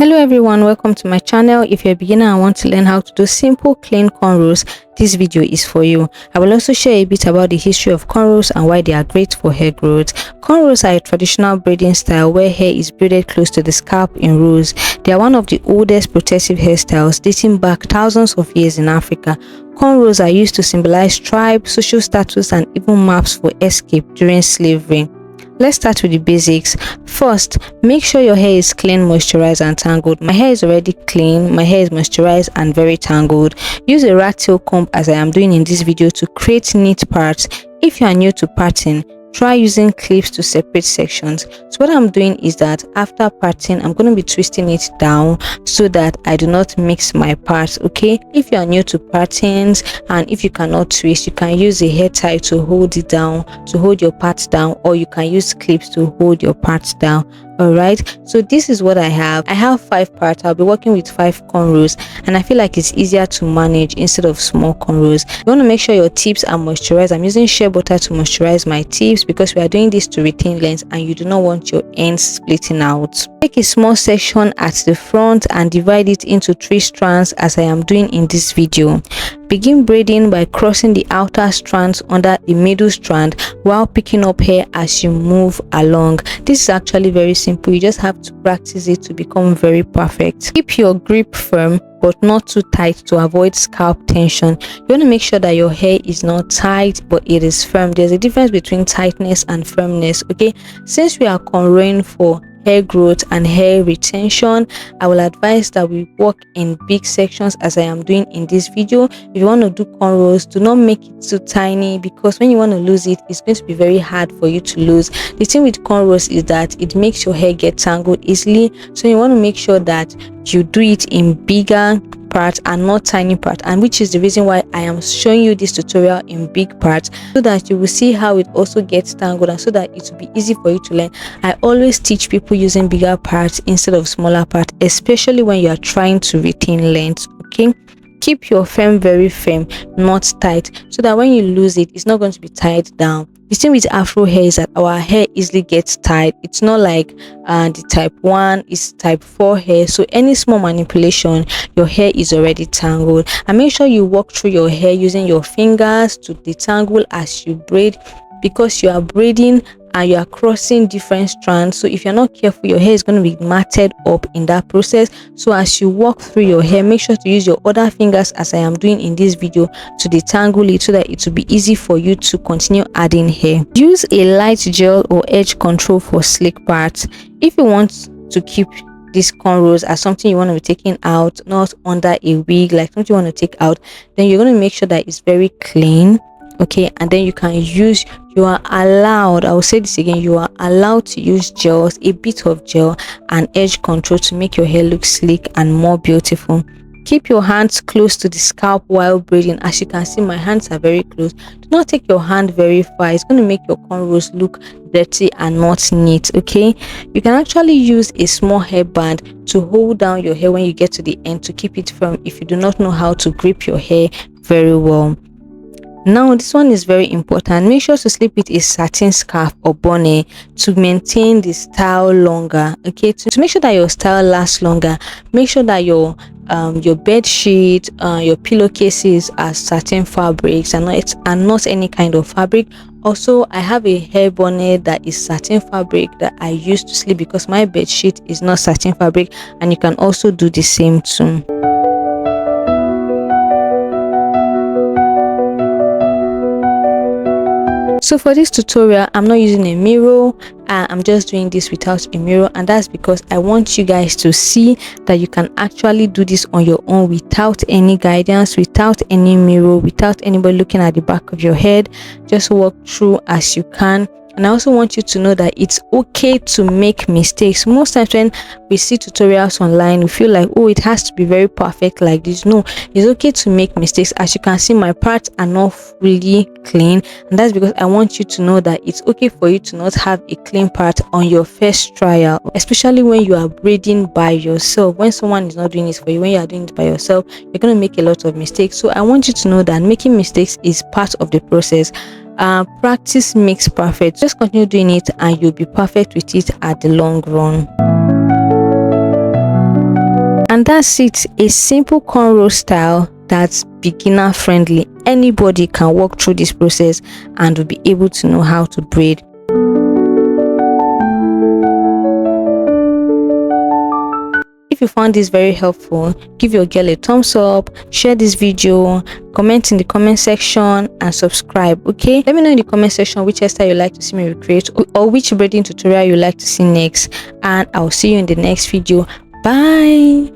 Hello everyone, welcome to my channel. If you're a beginner and want to learn how to do simple clean cornrows, this video is for you. I will also share a bit about the history of cornrows and why they are great for hair growth. Cornrows are a traditional braiding style where hair is braided close to the scalp in rows. They are one of the oldest protective hairstyles dating back thousands of years in Africa. Cornrows are used to symbolize tribe, social status, and even maps for escape during slavery. Let's start with the basics. First, make sure your hair is clean, moisturized, and tangled. My hair is already clean, my hair is moisturized and very tangled. Use a rat tail comb as I am doing in this video to create neat parts. If you are new to parting, try using clips to separate sections. So what I'm doing is that after parting, I'm going to be twisting it down so that I do not mix my parts. Okay, if you are new to partings and if you cannot twist, you can use a hair tie to hold it down, to hold your parts down, or you can use clips to hold your parts down. All right, so this is what I have 5 parts. I'll be working with 5 cornrows, and I feel like it's easier to manage instead of small cornrows. You want to make sure your tips are moisturized. I'm using shea butter to moisturize my tips because we are doing this to retain length and you do not want your ends splitting out. Take a small section at the front and divide it into 3 strands as I am doing in this video. Begin braiding by crossing the outer strands under the middle strand while picking up hair as you move along. This is actually very simple. You just have to practice it to become very perfect. Keep your grip firm but not too tight to avoid scalp tension. You want to make sure that your hair is not tight but it is firm. There's a difference between tightness and firmness. Okay, since we are cornrowing for hair growth and hair retention, I will advise that we work in big sections as I am doing in this video. If you want to do cornrows, do not make it too tiny because when you want to lose it, it's going to be very hard for you to lose. The thing with cornrows is that it makes your hair get tangled easily, so you want to make sure that you do it in bigger parts and not tiny parts, and which is the reason why I am showing you this tutorial in big parts, so that you will see how it also gets tangled and so that it will be easy for you to learn. I always teach people using bigger parts instead of smaller parts, especially when you are trying to retain length. Okay, keep your firm very firm, not tight, so that when you lose it, it's not going to be tied down. The thing with afro hair is that our hair easily gets tied. It's not like the type 1 is type 4 hair, so any small manipulation, your hair is already tangled. And make sure you walk through your hair using your fingers to detangle as you braid, because you are braiding and you are crossing different strands. So if you're not careful, your hair is going to be matted up in that process. So as you walk through your hair, make sure to use your other fingers as I am doing in this video to detangle it so that it will be easy for you to continue adding hair. Use a light gel or edge control for slick parts. If you want to keep these cornrows as something you want to be taking out, not under a wig, like something you want to take out, then you're going to make sure that it's very clean. Okay, and then you can use, you are allowed, I will say this again, you are allowed to use gels, a bit of gel and edge control to make your hair look sleek and more beautiful. Keep your hands close to the scalp while braiding. As you can see, my hands are very close. Do not take your hand very far. It's going to make your cornrows look dirty and not neat. Okay, you can actually use a small hairband to hold down your hair when you get to the end to keep it firm if you do not know how to grip your hair very well. Now this one is very important. Make sure to sleep with a satin scarf or bonnet to maintain the style longer. Okay, to make sure that your style lasts longer, make sure that your bed sheet, your pillowcases are satin fabrics and not any kind of fabric. Also, I have a hair bonnet that is satin fabric that I use to sleep because my bed sheet is not satin fabric, and you can also do the same too. So for this tutorial, I'm not using a mirror. I'm just doing this without a mirror, and that's because I want you guys to see that you can actually do this on your own without any guidance, without any mirror, without anybody looking at the back of your head. Just walk through as you can. And I also want you to know that it's okay to make mistakes. Most times when we see tutorials online, we feel like, oh, it has to be very perfect like this. No, it's okay to make mistakes. As you can see, my parts are not fully clean, and that's because I want you to know that it's okay for you to not have a clean part on your first trial, especially when you are braiding by yourself. When someone is not doing it for you, when you are doing it by yourself, you're going to make a lot of mistakes. So I want you to know that making mistakes is part of the process. Practice makes perfect. Just continue doing it and you'll be perfect with it at the long run. And that's it, a simple cornrow style that's beginner friendly. Anybody can walk through this process and will be able to know how to braid. If you found this very helpful, give your girl a thumbs up, share this video, comment in the comment section, and subscribe. Okay, let me know in the comment section which hairstyle you like to see me recreate, or which braiding tutorial you like to see next, and I'll see you in the next video. Bye.